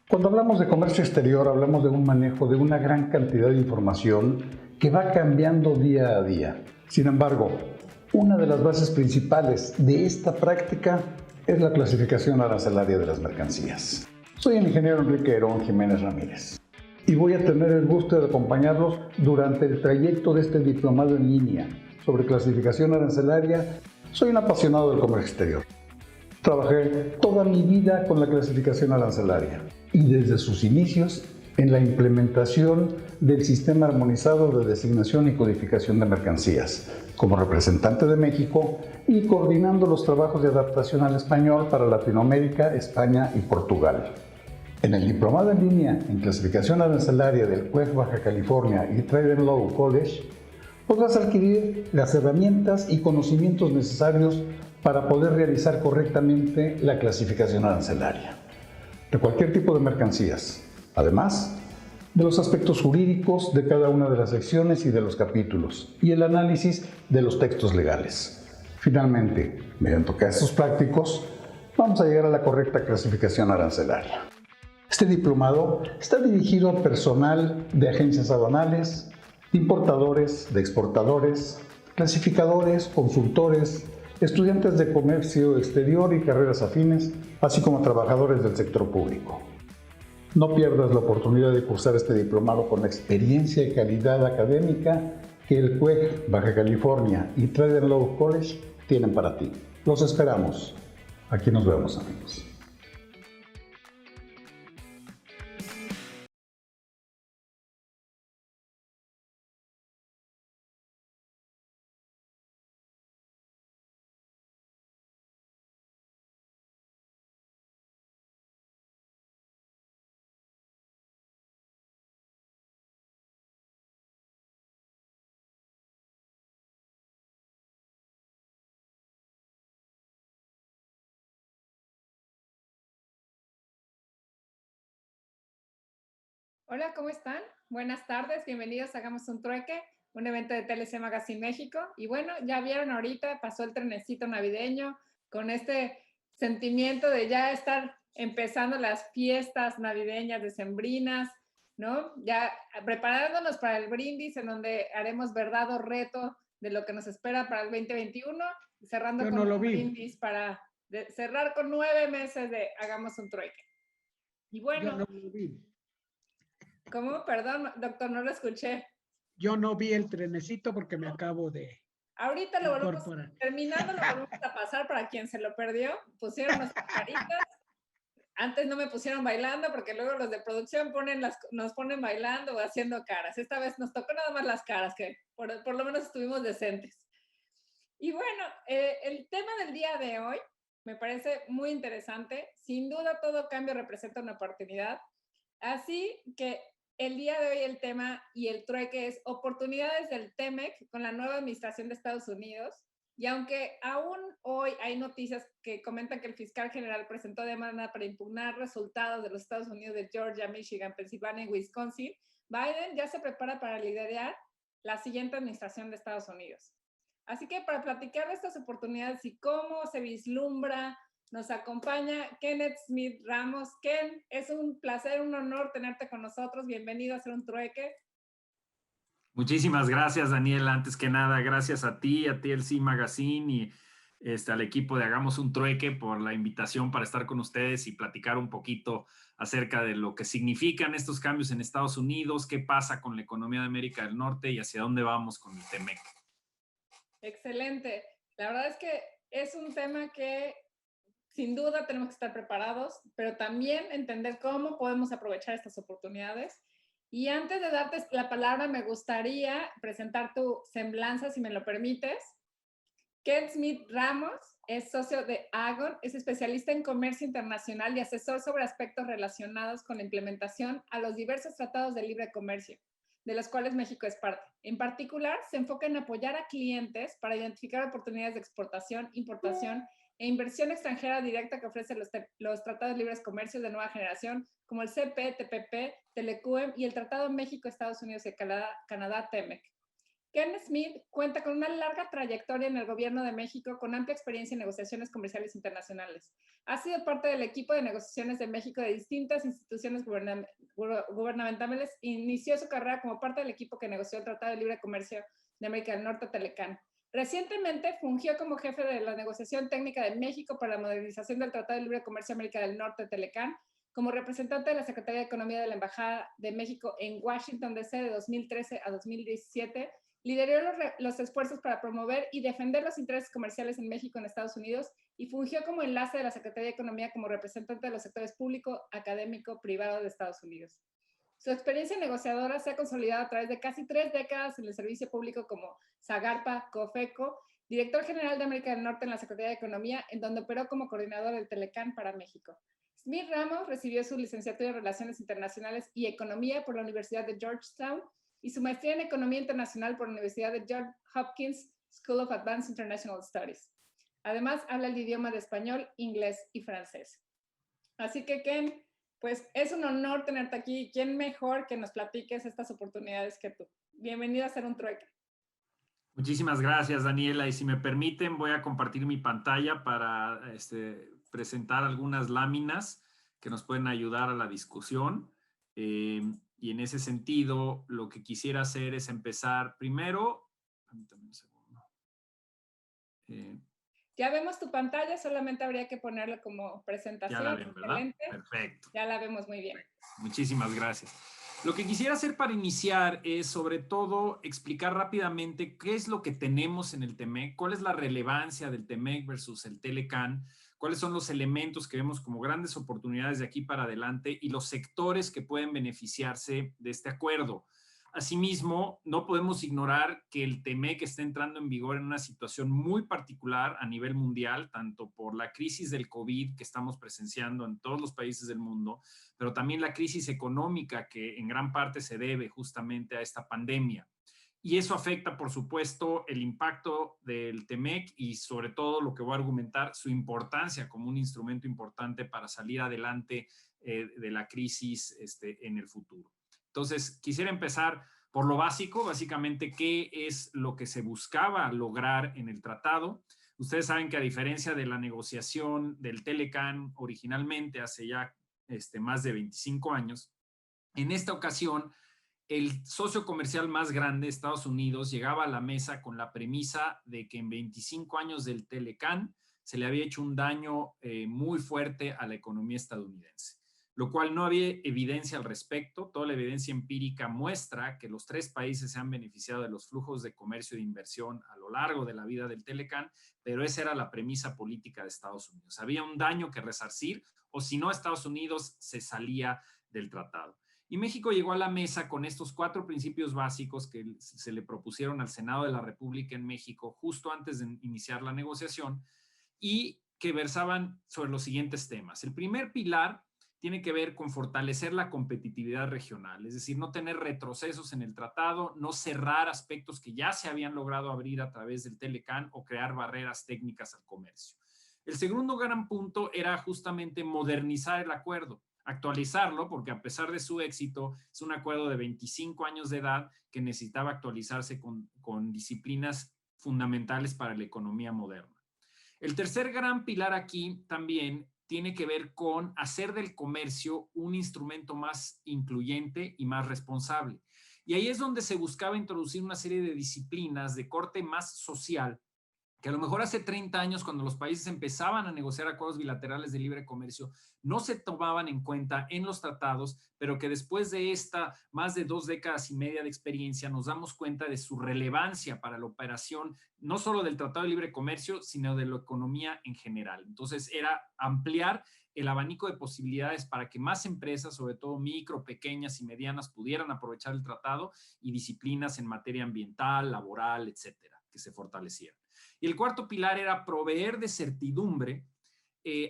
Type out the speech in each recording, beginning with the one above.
Cuando hablamos de comercio exterior, hablamos de un manejo de una gran cantidad de información que va cambiando día a día. Sin embargo, una de las bases principales de esta práctica es la clasificación arancelaria de las mercancías. Soy el ingeniero Enrique Herón Jiménez Ramírez y voy a tener el gusto de acompañarlos durante el trayecto de este diplomado en línea sobre clasificación arancelaria. Soy un apasionado del comercio exterior. Trabajé toda mi vida con la clasificación arancelaria y desde sus inicios en la implementación del sistema armonizado de designación y codificación de mercancías, como representante de México y coordinando los trabajos de adaptación al español para Latinoamérica, España y Portugal. En el diplomado en línea en clasificación arancelaria del CUEG Baja California y Trade and Law College, podrás adquirir las herramientas y conocimientos necesarios para poder realizar correctamente la clasificación arancelaria de cualquier tipo de mercancías, además de los aspectos jurídicos de cada una de las secciones y de los capítulos y el análisis de los textos legales. Finalmente, mediante casos prácticos, vamos a llegar a la correcta clasificación arancelaria. Este diplomado está dirigido al personal de agencias aduanales, de importadores, de exportadores, clasificadores, consultores, estudiantes de comercio exterior y carreras afines, así como trabajadores del sector público. No pierdas la oportunidad de cursar este diplomado con la experiencia y calidad académica que el CUEG Baja California y Trade and Law College tienen para ti. Los esperamos. Aquí nos vemos, amigos. Hola, ¿cómo están? Buenas tardes, bienvenidos a Hagamos un Trueque, un evento de TLC Magazine México. Y bueno, ya vieron ahorita, pasó el trenecito navideño con este sentimiento de ya estar empezando las fiestas navideñas decembrinas, ¿no? Ya preparándonos para el brindis en donde haremos verdad o reto de lo que nos espera para el 2021, cerrando Yo con no lo un vi. brindis para cerrar con 9 meses de Hagamos un Trueque. Y Yo bueno, no lo vi. ¿cómo? Perdón, doctor, no lo escuché. Yo no vi el trenecito porque me acabo de Ahorita lo volvemos, incorporar. terminando lo volvemos a pasar para quien se lo perdió. Pusieron nuestras caritas. Antes no me pusieron bailando porque luego los de producción nos ponen bailando o haciendo caras. Esta vez nos tocó nada más las caras, que por lo menos estuvimos decentes. Y bueno, el tema del día de hoy me parece muy interesante. Sin duda, todo cambio representa una oportunidad. Así que el día de hoy el tema y el trueque es oportunidades del TEMEC con la nueva administración de Estados Unidos. Y aunque aún hoy hay noticias que comentan que el fiscal general presentó demanda para impugnar resultados de los Estados Unidos de Georgia, Michigan, Pensilvania y Wisconsin, Biden ya se prepara para liderar la siguiente administración de Estados Unidos. Así que para platicar de estas oportunidades y cómo se vislumbra, nos acompaña Kenneth Smith Ramos. Ken, es un placer, un honor tenerte con nosotros. Bienvenido a Hacer un Trueque. Muchísimas gracias, Daniel. Antes que nada, gracias a TLC Magazine y al equipo de Hagamos un Trueque por la invitación para estar con ustedes y platicar un poquito acerca de lo que significan estos cambios en Estados Unidos, qué pasa con la economía de América del Norte y hacia dónde vamos con el TEMEC. Excelente. La verdad es que es un tema que sin duda tenemos que estar preparados, pero también entender cómo podemos aprovechar estas oportunidades. Y antes de darte la palabra, me gustaría presentar tu semblanza, si me lo permites. Ken Smith Ramos es socio de Agon, es especialista en comercio internacional y asesor sobre aspectos relacionados con la implementación a los diversos tratados de libre comercio, de los cuales México es parte. En particular, se enfoca en apoyar a clientes para identificar oportunidades de exportación, importación e inversión extranjera directa que ofrecen los tratados de libre comercio de nueva generación, como el CPTPP, Telecuem y el Tratado México, Estados Unidos y Canadá, TEMEC. Ken Smith cuenta con una larga trayectoria en el gobierno de México con amplia experiencia en negociaciones comerciales internacionales. Ha sido parte del equipo de negociaciones de México de distintas instituciones gubernamentales e inició su carrera como parte del equipo que negoció el Tratado de Libre Comercio de América del Norte, Telecán. Recientemente fungió como jefe de la negociación técnica de México para la modernización del Tratado de Libre Comercio de América del Norte, Telecán, como representante de la Secretaría de Economía de la Embajada de México en Washington, D.C. de 2013 a 2017, lideró los esfuerzos para promover y defender los intereses comerciales en México y en Estados Unidos y fungió como enlace de la Secretaría de Economía como representante de los sectores público, académico, privado de Estados Unidos. Su experiencia negociadora se ha consolidado a través de casi 3 décadas en el servicio público como Zagarpa, COFECO, director general de América del Norte en la Secretaría de Economía, en donde operó como coordinador del Telecán para México. Smith Ramos recibió su licenciatura en Relaciones Internacionales y Economía por la Universidad de Georgetown y su maestría en Economía Internacional por la Universidad de Johns Hopkins School of Advanced International Studies. Además, habla el idioma de español, inglés y francés. Así que, Ken, pues es un honor tenerte aquí. ¿Quién mejor que nos platiques estas oportunidades que tú? Bienvenido a Hacer un Trueque. Muchísimas gracias, Daniela. Y si me permiten, voy a compartir mi pantalla para presentar algunas láminas que nos pueden ayudar a la discusión. Y en ese sentido, lo que quisiera hacer es empezar primero. Permítame un segundo. Ya vemos tu pantalla, solamente habría que ponerlo como presentación. Ya la ven, ¿verdad? Excelente. Perfecto. Ya la vemos muy bien. Muchísimas gracias. Lo que quisiera hacer para iniciar es, sobre todo, explicar rápidamente qué es lo que tenemos en el TEMEC, cuál es la relevancia del TEMEC versus el Telecán, cuáles son los elementos que vemos como grandes oportunidades de aquí para adelante y los sectores que pueden beneficiarse de este acuerdo. Asimismo, no podemos ignorar que el TEMEC está entrando en vigor en una situación muy particular a nivel mundial, tanto por la crisis del COVID que estamos presenciando en todos los países del mundo, pero también la crisis económica que en gran parte se debe justamente a esta pandemia. Y eso afecta, por supuesto, el impacto del TEMEC y sobre todo lo que voy a argumentar, su importancia como un instrumento importante para salir adelante de la crisis en el futuro. Entonces, quisiera empezar por lo básico, básicamente, ¿qué es lo que se buscaba lograr en el tratado? Ustedes saben que a diferencia de la negociación del Telecán originalmente, hace ya más de 25 años, en esta ocasión, el socio comercial más grande, Estados Unidos, llegaba a la mesa con la premisa de que en 25 años del Telecán se le había hecho un daño muy fuerte a la economía estadounidense, lo cual no había evidencia al respecto. Toda la evidencia empírica muestra que los 3 países se han beneficiado de los flujos de comercio e de inversión a lo largo de la vida del Telecán, pero esa era la premisa política de Estados Unidos. Había un daño que resarcir, o si no, Estados Unidos se salía del tratado. Y México llegó a la mesa con estos 4 principios básicos que se le propusieron al Senado de la República en México justo antes de iniciar la negociación y que versaban sobre los siguientes temas. El primer pilar tiene que ver con fortalecer la competitividad regional, es decir, no tener retrocesos en el tratado, no cerrar aspectos que ya se habían logrado abrir a través del Telecán o crear barreras técnicas al comercio. El segundo gran punto era justamente modernizar el acuerdo, actualizarlo, porque a pesar de su éxito, es un acuerdo de 25 años de edad que necesitaba actualizarse con disciplinas fundamentales para la economía moderna. El tercer gran pilar aquí también tiene que ver con hacer del comercio un instrumento más incluyente y más responsable. Y ahí es donde se buscaba introducir una serie de disciplinas de corte más social, que a lo mejor hace 30 años, cuando los países empezaban a negociar acuerdos bilaterales de libre comercio, no se tomaban en cuenta en los tratados, pero que después de esta más de 2 décadas y media de experiencia nos damos cuenta de su relevancia para la operación, no solo del Tratado de Libre Comercio, sino de la economía en general. Entonces era ampliar el abanico de posibilidades para que más empresas, sobre todo micro, pequeñas y medianas, pudieran aprovechar el tratado y disciplinas en materia ambiental, laboral, etcétera, que se fortalecieran. Y el cuarto pilar era proveer de certidumbre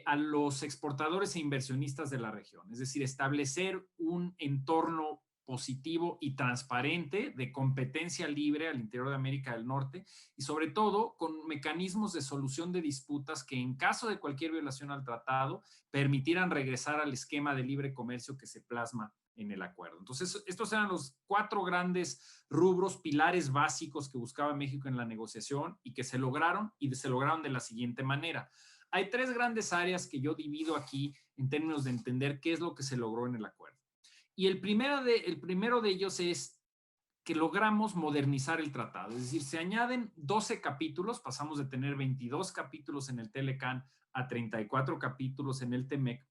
a los exportadores e inversionistas de la región, es decir, establecer un entorno positivo y transparente de competencia libre al interior de América del Norte y sobre todo con mecanismos de solución de disputas que en caso de cualquier violación al tratado permitieran regresar al esquema de libre comercio que se plasma en el acuerdo. Entonces, estos eran los 4 grandes rubros, pilares básicos que buscaba México en la negociación y que se lograron, y se lograron de la siguiente manera. Hay 3 grandes áreas que yo divido aquí en términos de entender qué es lo que se logró en el acuerdo. Y el primero de ellos es que logramos modernizar el tratado. Es decir, se añaden 12 capítulos, pasamos de tener 22 capítulos en el Telecan a 34 capítulos en el TEMEC,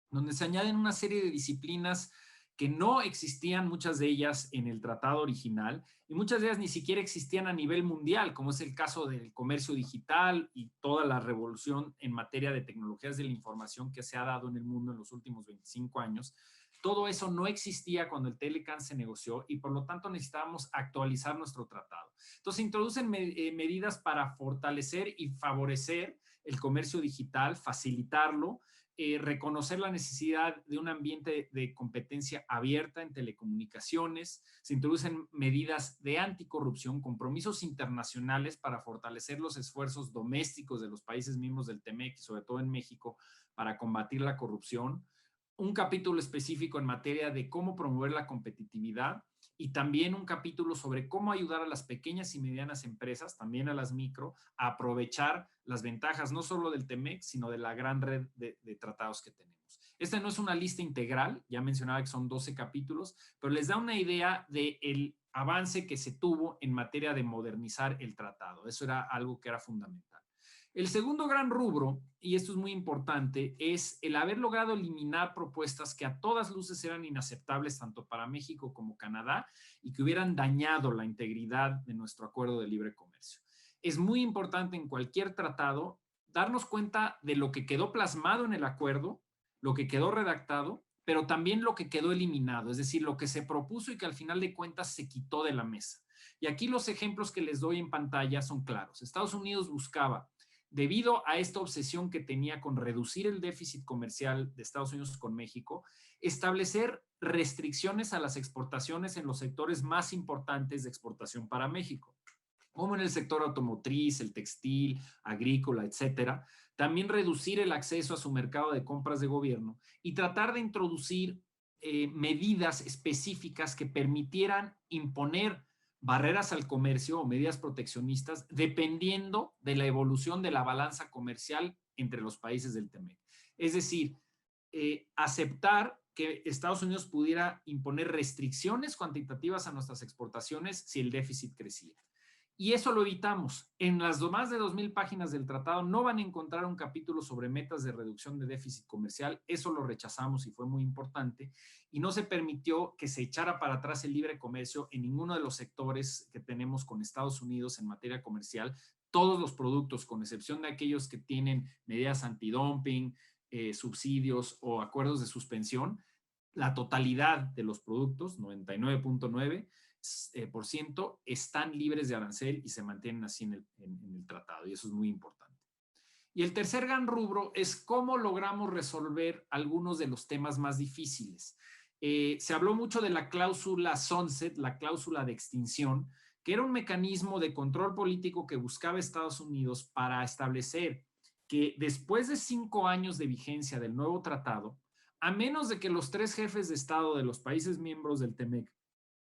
donde se añaden una serie de disciplinas que no existían, muchas de ellas en el tratado original, y muchas de ellas ni siquiera existían a nivel mundial, como es el caso del comercio digital y toda la revolución en materia de tecnologías de la información que se ha dado en el mundo en los últimos 25 años. Todo eso no existía cuando el Telecan se negoció y por lo tanto necesitábamos actualizar nuestro tratado. Entonces se introducen medidas para fortalecer y favorecer el comercio digital, facilitarlo, reconocer la necesidad de un ambiente de competencia abierta en telecomunicaciones, se introducen medidas de anticorrupción, compromisos internacionales para fortalecer los esfuerzos domésticos de los países miembros del TEMEC y sobre todo en México para combatir la corrupción, un capítulo específico en materia de cómo promover la competitividad y también un capítulo sobre cómo ayudar a las pequeñas y medianas empresas, también a las micro, a aprovechar las ventajas no solo del TEMEC, sino de la gran red de tratados que tenemos. Esta no es una lista integral, ya mencionaba que son 12 capítulos, pero les da una idea del avance que se tuvo en materia de modernizar el tratado. Eso era algo que era fundamental. El segundo gran rubro, y esto es muy importante, es el haber logrado eliminar propuestas que a todas luces eran inaceptables tanto para México como Canadá y que hubieran dañado la integridad de nuestro acuerdo de libre comercio. Es muy importante en cualquier tratado darnos cuenta de lo que quedó plasmado en el acuerdo, lo que quedó redactado, pero también lo que quedó eliminado, es decir, lo que se propuso y que al final de cuentas se quitó de la mesa. Y aquí los ejemplos que les doy en pantalla son claros. Estados Unidos buscaba, debido a esta obsesión que tenía con reducir el déficit comercial de Estados Unidos con México, establecer restricciones a las exportaciones en los sectores más importantes de exportación para México, como en el sector automotriz, el textil, agrícola, etcétera. También reducir el acceso a su mercado de compras de gobierno y tratar de introducir medidas específicas que permitieran imponer barreras al comercio o medidas proteccionistas dependiendo de la evolución de la balanza comercial entre los países del TEMEC. Es decir, aceptar que Estados Unidos pudiera imponer restricciones cuantitativas a nuestras exportaciones si el déficit crecía. Y eso lo evitamos. En las más de 2,000 páginas del tratado no van a encontrar un capítulo sobre metas de reducción de déficit comercial. Eso lo rechazamos y fue muy importante. Y no se permitió que se echara para atrás el libre comercio en ninguno de los sectores que tenemos con Estados Unidos en materia comercial. Todos los productos, con excepción de aquellos que tienen medidas antidumping, subsidios o acuerdos de suspensión, la totalidad de los productos, 99.9%, están libres de arancel y se mantienen así en el tratado, y eso es muy importante. Y el tercer gran rubro es cómo logramos resolver algunos de los temas más difíciles. Se habló mucho de la cláusula sunset, la cláusula de extinción, que era un mecanismo de control político que buscaba Estados Unidos para establecer que después de 5 años de vigencia del nuevo tratado, a menos de que los 3 jefes de Estado de los países miembros del TEMEC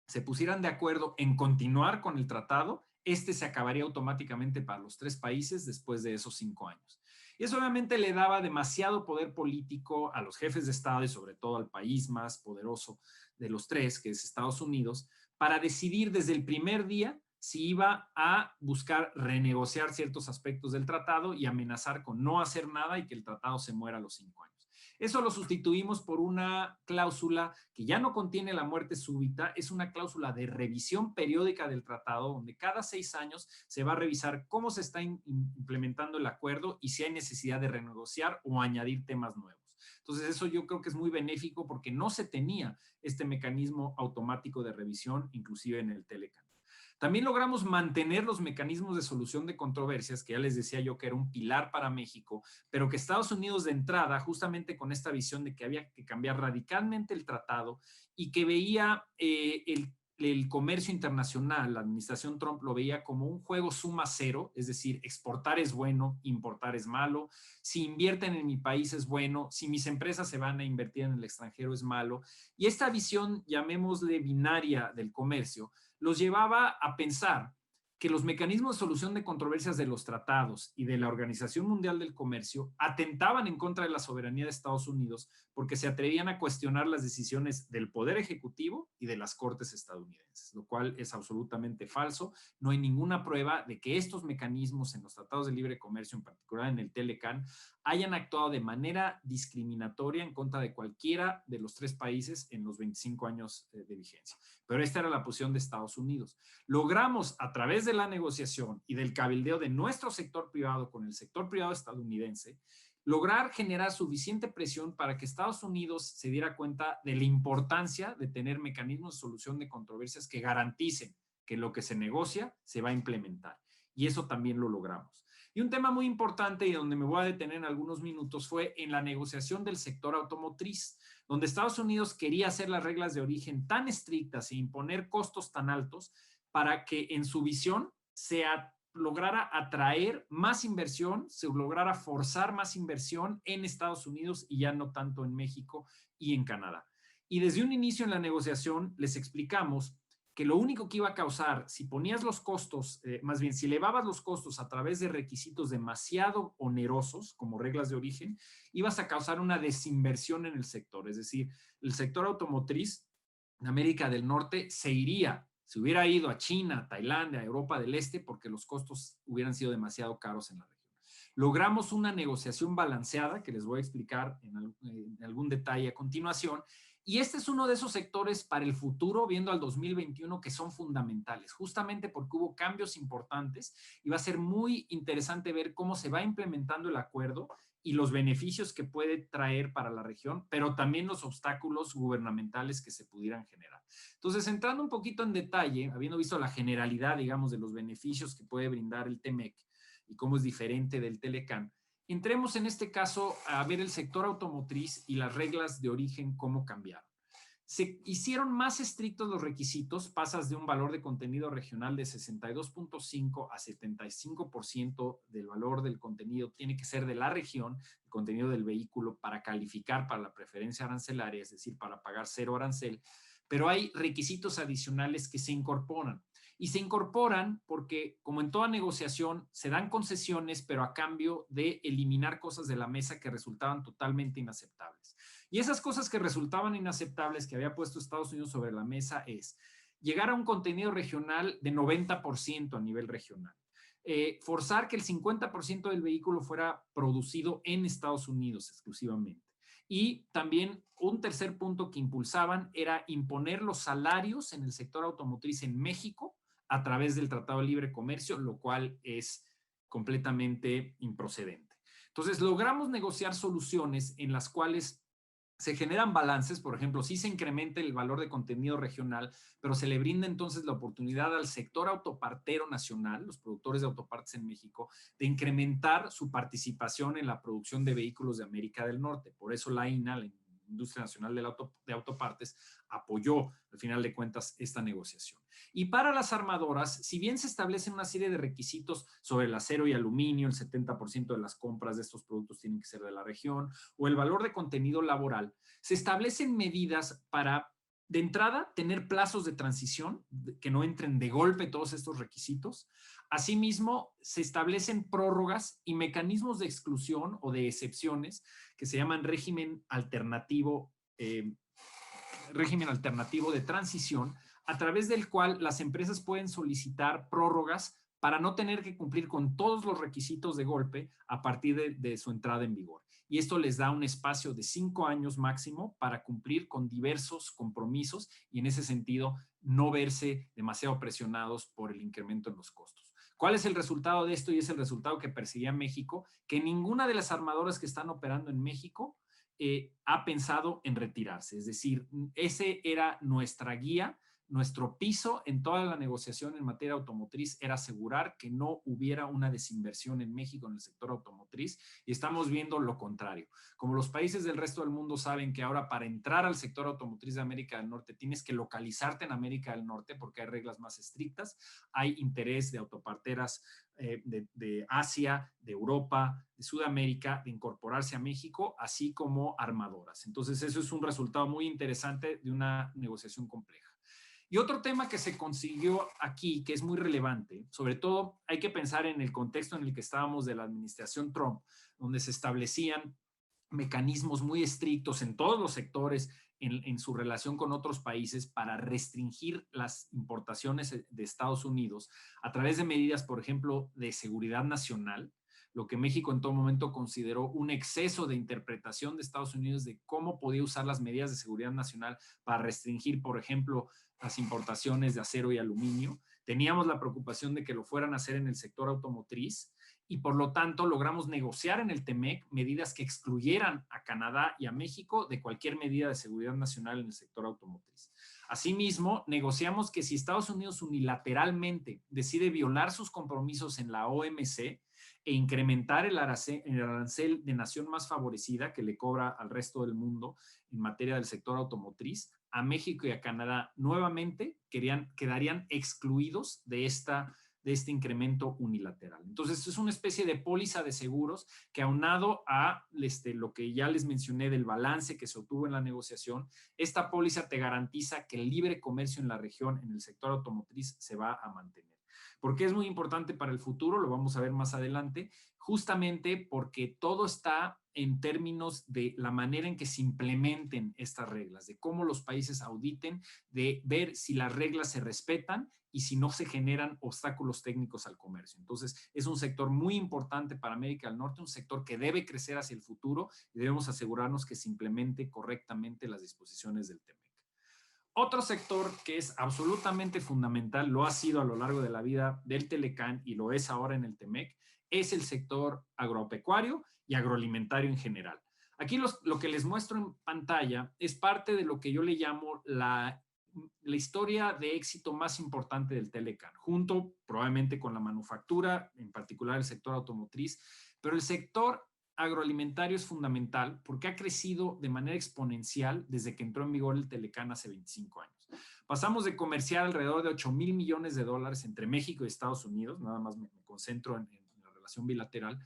se pusieran de acuerdo en continuar con el tratado, este se acabaría automáticamente para los 3 países después de esos 5 años. Y eso obviamente le daba demasiado poder político a los jefes de Estado y sobre todo al país más poderoso de los 3, que es Estados Unidos, para decidir desde el primer día si iba a buscar renegociar ciertos aspectos del tratado y amenazar con no hacer nada y que el tratado se muera a los 5 años. Eso lo sustituimos por una cláusula que ya no contiene la muerte súbita, es una cláusula de revisión periódica del tratado, donde cada 6 años se va a revisar cómo se está implementando el acuerdo y si hay necesidad de renegociar o añadir temas nuevos. Entonces, eso yo creo que es muy benéfico porque no se tenía este mecanismo automático de revisión, inclusive en el Telecan. También logramos mantener los mecanismos de solución de controversias, que ya les decía yo que era un pilar para México, pero que Estados Unidos de entrada, justamente con esta visión de que había que cambiar radicalmente el tratado y que veía el comercio internacional, la administración Trump lo veía como un juego suma cero, es decir, exportar es bueno, importar es malo, si invierten en mi país es bueno, si mis empresas se van a invertir en el extranjero es malo. Y esta visión, llamémosle binaria del comercio, los llevaba a pensar que los mecanismos de solución de controversias de los tratados y de la Organización Mundial del Comercio atentaban en contra de la soberanía de Estados Unidos porque se atrevían a cuestionar las decisiones del Poder Ejecutivo y de las Cortes estadounidenses, lo cual es absolutamente falso. No hay ninguna prueba de que estos mecanismos en los tratados de libre comercio, en particular en el TLCAN, hayan actuado de manera discriminatoria en contra de cualquiera de los 3 países en los 25 años de vigencia. Pero esta era la posición de Estados Unidos. Logramos, a través de la negociación y del cabildeo de nuestro sector privado con el sector privado estadounidense, lograr generar suficiente presión para que Estados Unidos se diera cuenta de la importancia de tener mecanismos de solución de controversias que garanticen que lo que se negocia se va a implementar. Y eso también lo logramos. Y un tema muy importante y donde me voy a detener en algunos minutos fue en la negociación del sector automotriz, donde Estados Unidos quería hacer las reglas de origen tan estrictas e imponer costos tan altos para que en su visión se lograra atraer más inversión, se lograra forzar más inversión en Estados Unidos y ya no tanto en México y en Canadá. Y desde un inicio en la negociación les explicamos que lo único que iba a causar, si ponías los costos, más bien si elevabas los costos a través de requisitos demasiado onerosos, como reglas de origen, ibas a causar una desinversión en el sector. Es decir, el sector automotriz en América del Norte se hubiera ido a China, Tailandia, Europa del Este, porque los costos hubieran sido demasiado caros en la región. Logramos una negociación balanceada, que les voy a explicar en algún detalle a continuación, y este es uno de esos sectores para el futuro, viendo al 2021, que son fundamentales, justamente porque hubo cambios importantes y va a ser muy interesante ver cómo se va implementando el acuerdo y los beneficios que puede traer para la región, pero también los obstáculos gubernamentales que se pudieran generar. Entonces, entrando un poquito en detalle, habiendo visto la generalidad, digamos, de los beneficios que puede brindar el TEMEC y cómo es diferente del TLCAN, entremos en este caso a ver el sector automotriz y las reglas de origen, cómo cambiaron. Se hicieron más estrictos los requisitos, pasas de un valor de contenido regional de 62.5 a 75% del valor del contenido tiene que ser de la región, el contenido del vehículo para calificar para la preferencia arancelaria, es decir, para pagar 0 arancel, pero hay requisitos adicionales que se incorporan. Y se incorporan porque, como en toda negociación, se dan concesiones, pero a cambio de eliminar cosas de la mesa que resultaban totalmente inaceptables. Y esas cosas que resultaban inaceptables que había puesto Estados Unidos sobre la mesa es llegar a un contenido regional de 90% a nivel regional. Forzar que el 50% del vehículo fuera producido en Estados Unidos exclusivamente. Y también un tercer punto que impulsaban era imponer los salarios en el sector automotriz en México a través del Tratado de Libre Comercio, lo cual es completamente improcedente. Entonces, logramos negociar soluciones en las cuales se generan balances, por ejemplo, sí se incrementa el valor de contenido regional, pero se le brinda entonces la oportunidad al sector autopartero nacional, los productores de autopartes en México, de incrementar su participación en la producción de vehículos de América del Norte. Por eso la INA, la Industria Nacional de Autopartes, apoyó, al final de cuentas, esta negociación. Y para las armadoras, si bien se establecen una serie de requisitos sobre el acero y aluminio, el 70% de las compras de estos productos tienen que ser de la región, o el valor de contenido laboral, se establecen medidas para, de entrada, tener plazos de transición, que no entren de golpe todos estos requisitos. Asimismo, se establecen prórrogas y mecanismos de exclusión o de excepciones que se llaman régimen alternativo de transición, a través del cual las empresas pueden solicitar prórrogas para no tener que cumplir con todos los requisitos de golpe a partir de su entrada en vigor. Y esto les da un espacio de 5 años máximo para cumplir con diversos compromisos y en ese sentido no verse demasiado presionados por el incremento en los costos. ¿Cuál es el resultado de esto? Y es el resultado que perseguía México, que ninguna de las armadoras que están operando en México ha pensado en retirarse. Es decir, ese era nuestra guía, nuestro piso en toda la negociación en materia automotriz era asegurar que no hubiera una desinversión en México en el sector automotriz, y estamos viendo lo contrario. Como los países del resto del mundo saben que ahora para entrar al sector automotriz de América del Norte tienes que localizarte en América del Norte porque hay reglas más estrictas, hay interés de autoparteras de Asia, de Europa, de Sudamérica, de incorporarse a México, así como armadoras. Entonces, eso es un resultado muy interesante de una negociación compleja. Y otro tema que se consiguió aquí, que es muy relevante, sobre todo hay que pensar en el contexto en el que estábamos de la administración Trump, donde se establecían mecanismos muy estrictos en todos los sectores en su relación con otros países para restringir las importaciones de Estados Unidos a través de medidas, por ejemplo, de seguridad nacional, lo que México en todo momento consideró un exceso de interpretación de Estados Unidos de cómo podía usar las medidas de seguridad nacional para restringir, por ejemplo, las importaciones de acero y aluminio. Teníamos la preocupación de que lo fueran a hacer en el sector automotriz y por lo tanto logramos negociar en el TEMEC medidas que excluyeran a Canadá y a México de cualquier medida de seguridad nacional en el sector automotriz. Asimismo, negociamos que si Estados Unidos unilateralmente decide violar sus compromisos en la OMC e incrementar el arancel de nación más favorecida que le cobra al resto del mundo en materia del sector automotriz, a México y a Canadá nuevamente quedarían excluidos de este incremento unilateral. Entonces, es una especie de póliza de seguros que, aunado a lo que ya les mencioné del balance que se obtuvo en la negociación, esta póliza te garantiza que el libre comercio en la región, en el sector automotriz, se va a mantener. ¿Por qué es muy importante para el futuro? Lo vamos a ver más adelante, justamente porque todo está en términos de la manera en que se implementen estas reglas, de cómo los países auditen, de ver si las reglas se respetan y si no se generan obstáculos técnicos al comercio. Entonces, es un sector muy importante para América del Norte, un sector que debe crecer hacia el futuro y debemos asegurarnos que se implemente correctamente las disposiciones del TEMEC. Otro sector que es absolutamente fundamental, lo ha sido a lo largo de la vida del Telecán y lo es ahora en el TEMEC, es el sector agropecuario y agroalimentario en general. Aquí lo que les muestro en pantalla es parte de lo que yo le llamo la historia de éxito más importante del Telecán, junto probablemente con la manufactura, en particular el sector automotriz, pero el sector agroalimentario es fundamental porque ha crecido de manera exponencial desde que entró en vigor el Telecán hace 25 años. Pasamos de comerciar alrededor de 8,000 millones de dólares entre México y Estados Unidos, nada más me concentro en la relación bilateral,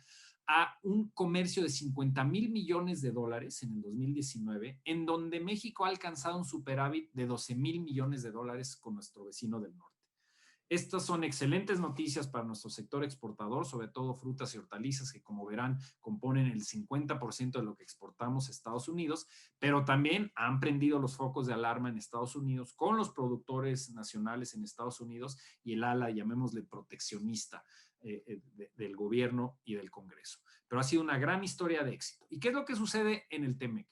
a un comercio de 50,000 millones de dólares en el 2019, en donde México ha alcanzado un superávit de 12,000 millones de dólares con nuestro vecino del norte. Estas son excelentes noticias para nuestro sector exportador, sobre todo frutas y hortalizas, que como verán componen el 50% de lo que exportamos a Estados Unidos, pero también han prendido los focos de alarma en Estados Unidos con los productores nacionales en Estados Unidos y el ala, llamémosle proteccionista, del gobierno y del Congreso. Pero ha sido una gran historia de éxito. ¿Y qué es lo que sucede en el TEMEC?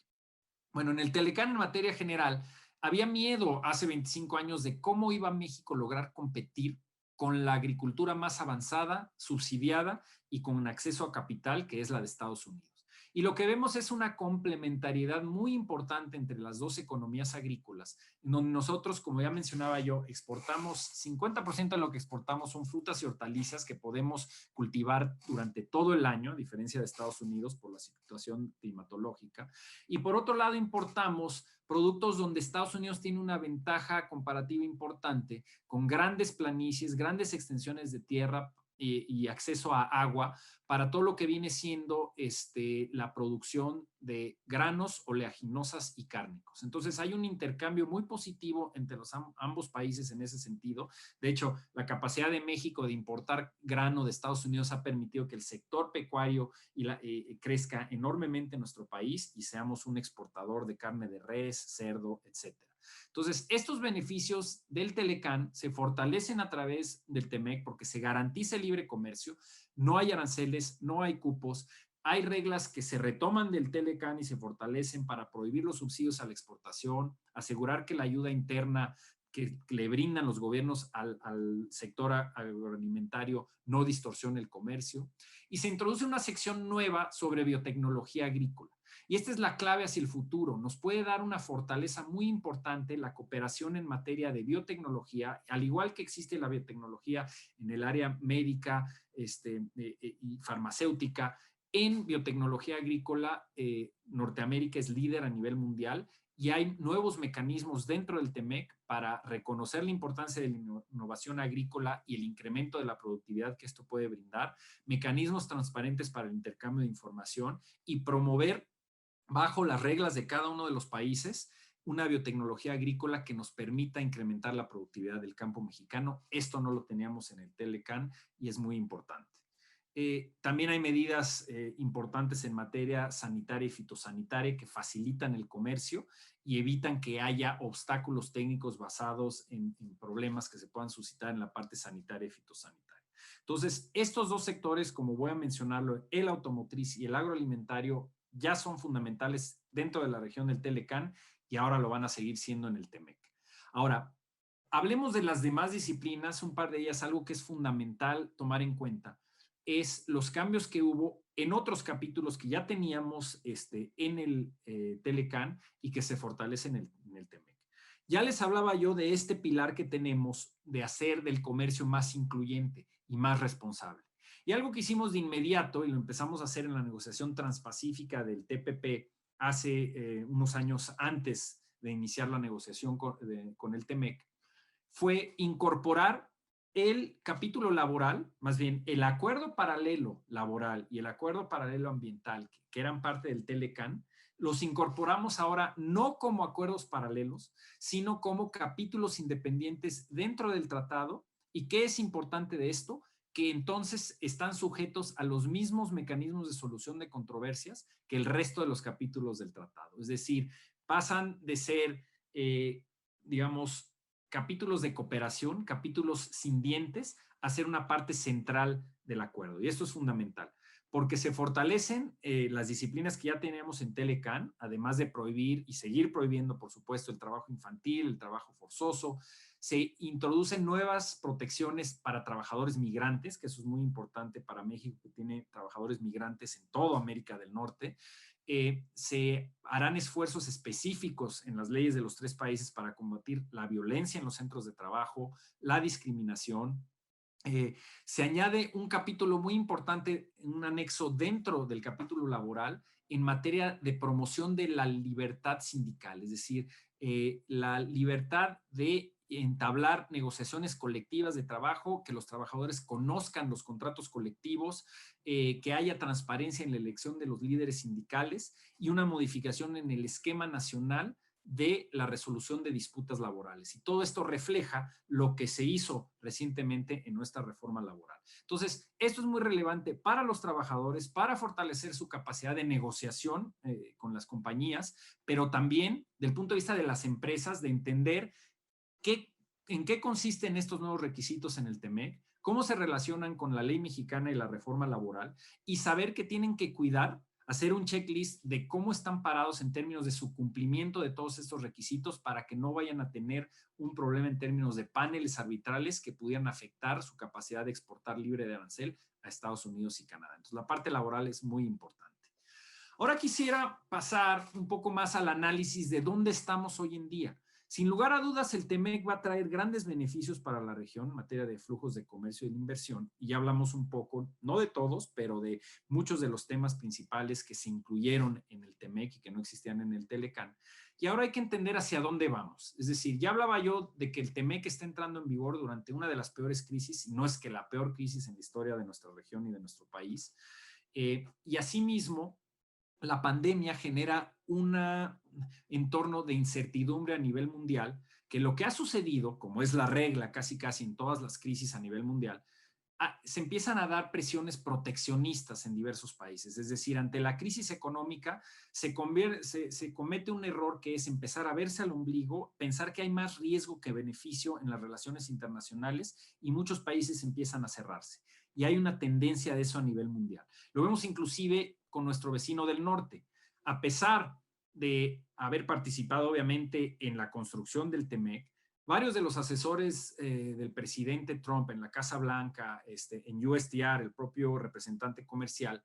Bueno, en el Telecán en materia general, había miedo hace 25 años de cómo iba México a lograr competir con la agricultura más avanzada, subsidiada y con acceso a capital, que es la de Estados Unidos. Y lo que vemos es una complementariedad muy importante entre las dos economías agrícolas, en donde nosotros, como ya mencionaba yo, exportamos 50% de lo que exportamos son frutas y hortalizas que podemos cultivar durante todo el año, a diferencia de Estados Unidos por la situación climatológica. Y por otro lado, importamos productos donde Estados Unidos tiene una ventaja comparativa importante, con grandes planicies, grandes extensiones de tierra y acceso a agua para todo lo que viene siendo la producción de granos, oleaginosas y cárnicos. Entonces hay un intercambio muy positivo entre ambos países en ese sentido. De hecho, la capacidad de México de importar grano de Estados Unidos ha permitido que el sector pecuario crezca enormemente en nuestro país y seamos un exportador de carne de res, cerdo, etcétera. Entonces, estos beneficios del Telecán se fortalecen a través del TEMEC porque se garantiza el libre comercio, no hay aranceles, no hay cupos, hay reglas que se retoman del Telecán y se fortalecen para prohibir los subsidios a la exportación, asegurar que la ayuda interna que le brindan los gobiernos al sector agroalimentario no distorsione el comercio. Y se introduce una sección nueva sobre biotecnología agrícola. Y esta es la clave hacia el futuro. Nos puede dar una fortaleza muy importante la cooperación en materia de biotecnología, al igual que existe la biotecnología en el área médica y farmacéutica. En biotecnología agrícola, Norteamérica es líder a nivel mundial y hay nuevos mecanismos dentro del TEMEC para reconocer la importancia de la innovación agrícola y el incremento de la productividad que esto puede brindar, mecanismos transparentes para el intercambio de información y promover bajo las reglas de cada uno de los países una biotecnología agrícola que nos permita incrementar la productividad del campo mexicano. Esto no lo teníamos en el Telecan y es muy importante. También hay medidas importantes en materia sanitaria y fitosanitaria que facilitan el comercio y evitan que haya obstáculos técnicos basados en problemas que se puedan suscitar en la parte sanitaria y fitosanitaria. Entonces, estos dos sectores, como voy a mencionarlo, el automotriz y el agroalimentario, ya son fundamentales dentro de la región del Telecan y ahora lo van a seguir siendo en el TEMEC. Ahora, hablemos de las demás disciplinas, un par de ellas, algo que es fundamental tomar en cuenta es los cambios que hubo en otros capítulos que ya teníamos en el Telecan y que se fortalecen en el TEMEC. Ya les hablaba yo de este pilar que tenemos de hacer del comercio más incluyente y más responsable. Y algo que hicimos de inmediato, y lo empezamos a hacer en la negociación transpacífica del TPP hace unos años antes de iniciar la negociación con el TEMEC, fue incorporar el capítulo laboral, más bien el acuerdo paralelo laboral y el acuerdo paralelo ambiental, que eran parte del Telecan, los incorporamos ahora no como acuerdos paralelos, sino como capítulos independientes dentro del tratado. ¿Y qué es importante de esto? Que entonces están sujetos a los mismos mecanismos de solución de controversias que el resto de los capítulos del tratado. Es decir, pasan de ser, digamos, capítulos de cooperación, capítulos sin dientes, a ser una parte central del acuerdo. Y esto es fundamental, porque se fortalecen las disciplinas que ya tenemos en Telecan, además de prohibir y seguir prohibiendo, por supuesto, el trabajo infantil, el trabajo forzoso. Se introducen nuevas protecciones para trabajadores migrantes, que eso es muy importante para México, que tiene trabajadores migrantes en toda América del Norte. Se harán esfuerzos específicos en las leyes de los 3 países para combatir la violencia en los centros de trabajo, la discriminación. Se añade un capítulo muy importante, un anexo dentro del capítulo laboral en materia de promoción de la libertad sindical, es decir, la libertad de entablar negociaciones colectivas de trabajo, que los trabajadores conozcan los contratos colectivos, que haya transparencia en la elección de los líderes sindicales y una modificación en el esquema nacional de la resolución de disputas laborales. Y todo esto refleja lo que se hizo recientemente en nuestra reforma laboral. Entonces, esto es muy relevante para los trabajadores, para fortalecer su capacidad de negociación con las compañías, pero también del punto de vista de las empresas, de entender en qué consisten estos nuevos requisitos en el TEMEC, cómo se relacionan con la ley mexicana y la reforma laboral, y saber que tienen que cuidar, hacer un checklist de cómo están parados en términos de su cumplimiento de todos estos requisitos para que no vayan a tener un problema en términos de paneles arbitrales que pudieran afectar su capacidad de exportar libre de arancel a Estados Unidos y Canadá. Entonces, la parte laboral es muy importante. Ahora quisiera pasar un poco más al análisis de dónde estamos hoy en día. Sin lugar a dudas, el TEMEC va a traer grandes beneficios para la región en materia de flujos de comercio y de inversión. Y ya hablamos un poco, no de todos, pero de muchos de los temas principales que se incluyeron en el TEMEC y que no existían en el Telecan. Y ahora hay que entender hacia dónde vamos. Es decir, ya hablaba yo de que el TEMEC está entrando en vigor durante una de las peores crisis, y no es que la peor crisis en la historia de nuestra región y de nuestro país. Y asimismo, la pandemia genera un entorno de incertidumbre a nivel mundial, que lo que ha sucedido, como es la regla casi en todas las crisis a nivel mundial, se empiezan a dar presiones proteccionistas en diversos países. Es decir, ante la crisis económica se comete un error que es empezar a verse al ombligo, pensar que hay más riesgo que beneficio en las relaciones internacionales, y muchos países empiezan a cerrarse. Y hay una tendencia de eso a nivel mundial. Lo vemos inclusive con nuestro vecino del norte. A pesar de haber participado obviamente en la construcción del TEMEC, varios de los asesores del presidente Trump en la Casa Blanca, en USTR, el propio representante comercial,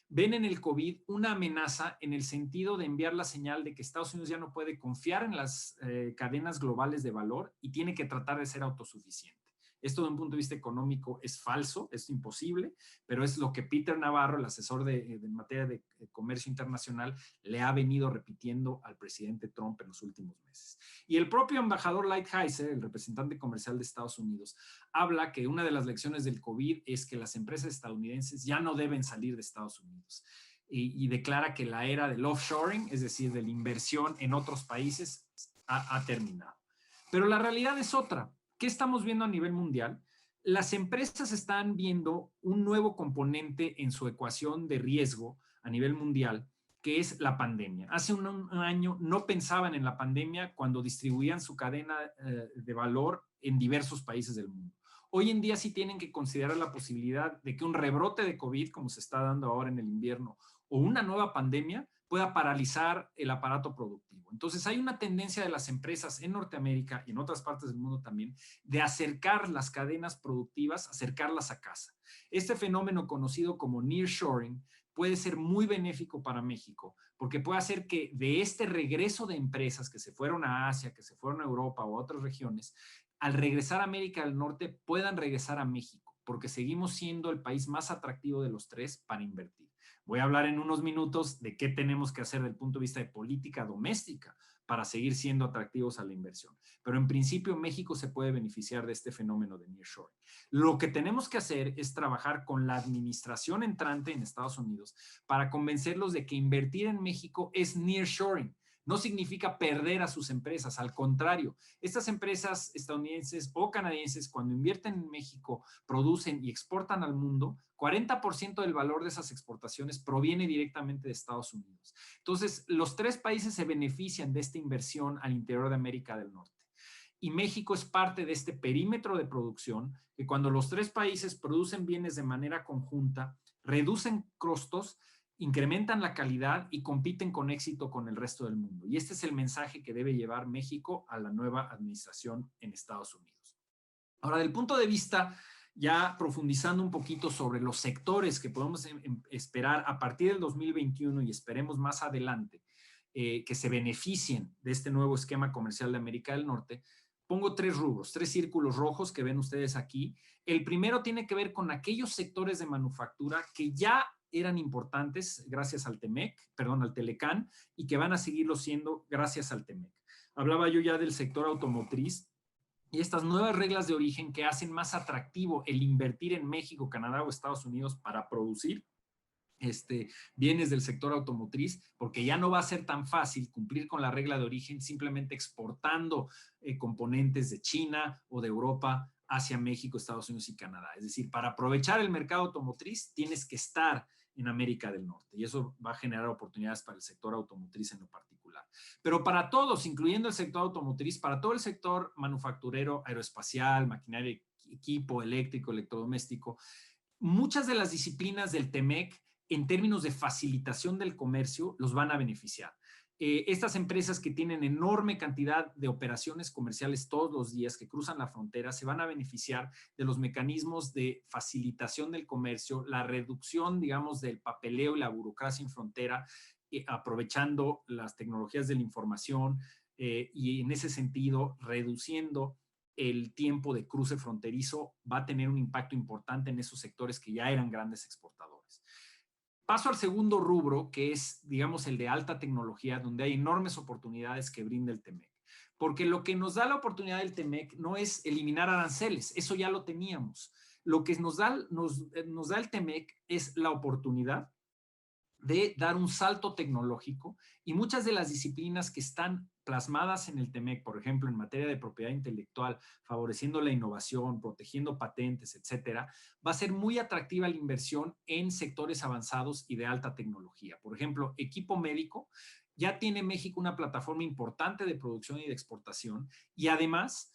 ven en el COVID una amenaza en el sentido de enviar la señal de que Estados Unidos ya no puede confiar en las cadenas globales de valor y tiene que tratar de ser autosuficiente. Esto desde un punto de vista económico es falso, es imposible, pero es lo que Peter Navarro, el asesor de materia de comercio internacional, le ha venido repitiendo al presidente Trump en los últimos meses. Y el propio embajador Lighthizer, el representante comercial de Estados Unidos, habla que una de las lecciones del COVID es que las empresas estadounidenses ya no deben salir de Estados Unidos. Y declara que la era del offshoring, es decir, de la inversión en otros países, ha terminado. Pero la realidad es otra. ¿Qué estamos viendo a nivel mundial? Las empresas están viendo un nuevo componente en su ecuación de riesgo a nivel mundial, que es la pandemia. Hace un año no pensaban en la pandemia cuando distribuían su cadena de valor en diversos países del mundo. Hoy en día sí tienen que considerar la posibilidad de que un rebrote de COVID, como se está dando ahora en el invierno, o una nueva pandemia pueda paralizar el aparato productivo. Entonces hay una tendencia de las empresas en Norteamérica y en otras partes del mundo también de acercar las cadenas productivas, acercarlas a casa. Este fenómeno conocido como nearshoring puede ser muy benéfico para México, porque puede hacer que de este regreso de empresas que se fueron a Asia, que se fueron a Europa o a otras regiones, al regresar a América del Norte puedan regresar a México, porque seguimos siendo el país más atractivo de los tres para invertir. Voy a hablar en unos minutos de qué tenemos que hacer desde el punto de vista de política doméstica para seguir siendo atractivos a la inversión. Pero en principio México se puede beneficiar de este fenómeno de nearshoring. Lo que tenemos que hacer es trabajar con la administración entrante en Estados Unidos para convencerlos de que invertir en México es nearshoring. No significa perder a sus empresas, al contrario, estas empresas estadounidenses o canadienses cuando invierten en México, producen y exportan al mundo, 40% del valor de esas exportaciones proviene directamente de Estados Unidos. Entonces, los tres países se benefician de esta inversión al interior de América del Norte. Y México es parte de este perímetro de producción que cuando los tres países producen bienes de manera conjunta, reducen costos, incrementan la calidad y compiten con éxito con el resto del mundo. Y este es el mensaje que debe llevar México a la nueva administración en Estados Unidos. Ahora, del punto de vista, ya profundizando un poquito sobre los sectores que podemos esperar a partir del 2021 y esperemos más adelante, que se beneficien de este nuevo esquema comercial de América del Norte, pongo tres rubros, tres círculos rojos que ven ustedes aquí. El primero tiene que ver con aquellos sectores de manufactura que ya eran importantes gracias al al Telecán, y que van a seguirlo siendo gracias al TEMEC. Hablaba yo ya del sector automotriz y estas nuevas reglas de origen que hacen más atractivo el invertir en México, Canadá o Estados Unidos para producir bienes del sector automotriz, porque ya no va a ser tan fácil cumplir con la regla de origen simplemente exportando componentes de China o de Europa hacia México, Estados Unidos y Canadá. Es decir, para aprovechar el mercado automotriz tienes que estar en América del Norte y eso va a generar oportunidades para el sector automotriz en lo particular. Pero para todos, incluyendo el sector automotriz, para todo el sector manufacturero, aeroespacial, maquinaria, equipo, eléctrico, electrodoméstico, muchas de las disciplinas del TEMEC en términos de facilitación del comercio los van a beneficiar. Estas empresas que tienen enorme cantidad de operaciones comerciales todos los días que cruzan la frontera se van a beneficiar de los mecanismos de facilitación del comercio, la reducción, digamos, del papeleo y la burocracia en frontera, aprovechando las tecnologías de la información y en ese sentido reduciendo el tiempo de cruce fronterizo va a tener un impacto importante en esos sectores que ya eran grandes exportadores. Paso al segundo rubro, que es, digamos, el de alta tecnología, donde hay enormes oportunidades que brinda el TEMEC. Porque lo que nos da la oportunidad del TEMEC no es eliminar aranceles, eso ya lo teníamos. Lo que nos da el TEMEC es la oportunidad de dar un salto tecnológico y muchas de las disciplinas que están plasmadas en el TEMEC, por ejemplo, en materia de propiedad intelectual, favoreciendo la innovación, protegiendo patentes, etcétera, va a ser muy atractiva la inversión en sectores avanzados y de alta tecnología. Por ejemplo, equipo médico, ya tiene México una plataforma importante de producción y de exportación y además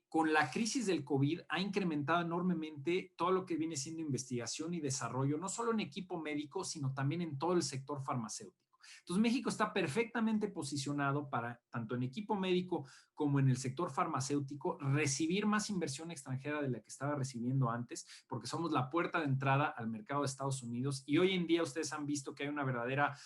con la crisis del COVID ha incrementado enormemente todo lo que viene siendo investigación y desarrollo, no solo en equipo médico, sino también en todo el sector farmacéutico. Entonces, México está perfectamente posicionado para, tanto en equipo médico como en el sector farmacéutico, recibir más inversión extranjera de la que estaba recibiendo antes, porque somos la puerta de entrada al mercado de Estados Unidos. Y hoy en día ustedes han visto que hay una verdadera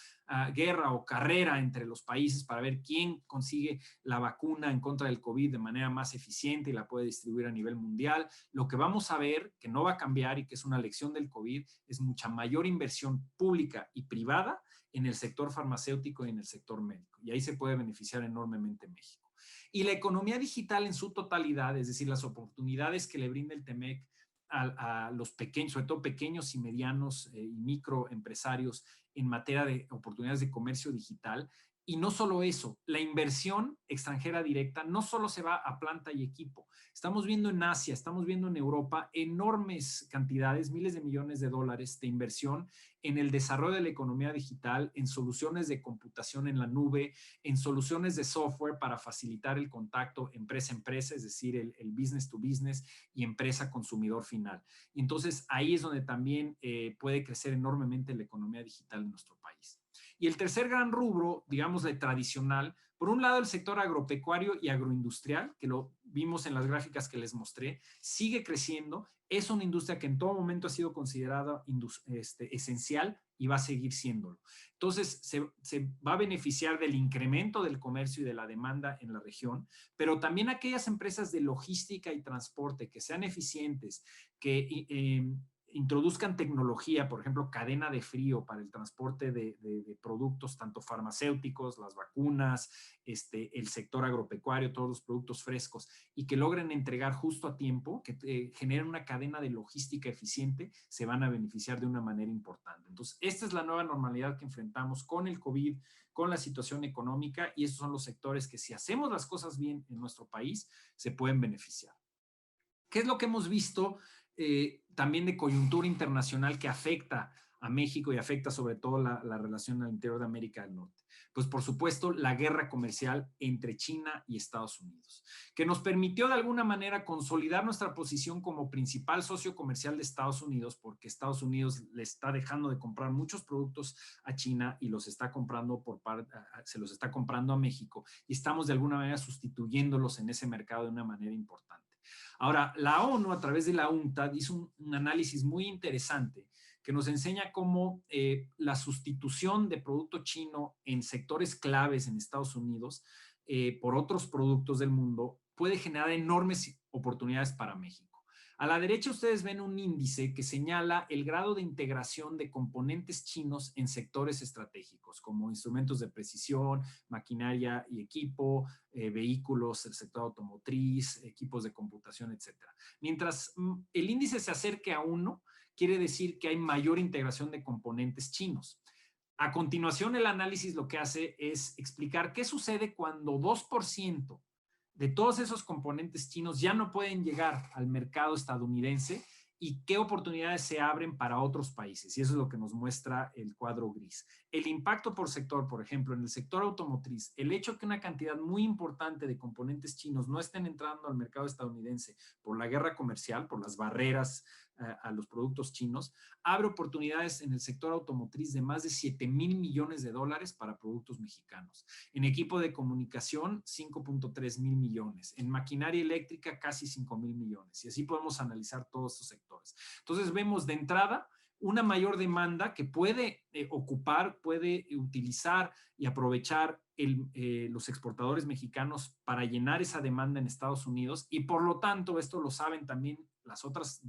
guerra o carrera entre los países para ver quién consigue la vacuna en contra del COVID de manera más eficiente y la puede distribuir a nivel mundial. Lo que vamos a ver, que no va a cambiar y que es una lección del COVID, es mucha mayor inversión pública y privada en el sector farmacéutico y en el sector médico. Y ahí se puede beneficiar enormemente México. Y la economía digital en su totalidad, es decir, las oportunidades que le brinda el TEMEC a los pequeños, sobre todo pequeños y medianos y microempresarios en materia de oportunidades de comercio digital. Y no solo eso, la inversión extranjera directa no solo se va a planta y equipo. Estamos viendo en Asia, estamos viendo en Europa enormes cantidades, miles de millones de dólares de inversión en el desarrollo de la economía digital, en soluciones de computación en la nube, en soluciones de software para facilitar el contacto empresa-empresa, es decir, el business to business y empresa-consumidor final. Y entonces ahí es donde también puede crecer enormemente la economía digital en nuestro país. Y el tercer gran rubro, digamos, el tradicional, por un lado el sector agropecuario y agroindustrial, que lo vimos en las gráficas que les mostré, sigue creciendo. Es una industria que en todo momento ha sido considerada esencial y va a seguir siéndolo. Entonces, se va a beneficiar del incremento del comercio y de la demanda en la región, pero también aquellas empresas de logística y transporte que sean eficientes, que introduzcan tecnología, por ejemplo, cadena de frío para el transporte de productos, tanto farmacéuticos, las vacunas, el sector agropecuario, todos los productos frescos, y que logren entregar justo a tiempo, que generen una cadena de logística eficiente, se van a beneficiar de una manera importante. Entonces, esta es la nueva normalidad que enfrentamos con el COVID, con la situación económica, y estos son los sectores que, si hacemos las cosas bien en nuestro país, se pueden beneficiar. ¿Qué es lo que hemos visto también de coyuntura internacional que afecta a México y afecta sobre todo la relación al interior de América del Norte? Pues por supuesto la guerra comercial entre China y Estados Unidos, que nos permitió de alguna manera consolidar nuestra posición como principal socio comercial de Estados Unidos, porque Estados Unidos le está dejando de comprar muchos productos a China y los está comprando se los está comprando a México, y estamos de alguna manera sustituyéndolos en ese mercado de una manera importante. Ahora, la ONU, a través de la UNCTAD, hizo un análisis muy interesante que nos enseña cómo la sustitución de producto chino en sectores claves en Estados Unidos por otros productos del mundo puede generar enormes oportunidades para México. A la derecha ustedes ven un índice que señala el grado de integración de componentes chinos en sectores estratégicos, como instrumentos de precisión, maquinaria y equipo, vehículos, el sector automotriz, equipos de computación, etc. Mientras el índice se acerque a 1, quiere decir que hay mayor integración de componentes chinos. A continuación, el análisis lo que hace es explicar qué sucede cuando 2% de todos esos componentes chinos ya no pueden llegar al mercado estadounidense y qué oportunidades se abren para otros países. Y eso es lo que nos muestra el cuadro gris. El impacto por sector, por ejemplo, en el sector automotriz, el hecho que una cantidad muy importante de componentes chinos no estén entrando al mercado estadounidense por la guerra comercial, por las barreras a los productos chinos, abre oportunidades en el sector automotriz de más de 7,000 millones de dólares para productos mexicanos. En equipo de comunicación, 5.3 mil millones. En maquinaria eléctrica, casi 5,000 millones. Y así podemos analizar todos estos sectores. Entonces vemos de entrada una mayor demanda que puede ocupar, puede utilizar y aprovechar los exportadores mexicanos para llenar esa demanda en Estados Unidos, y por lo tanto esto lo saben también las otras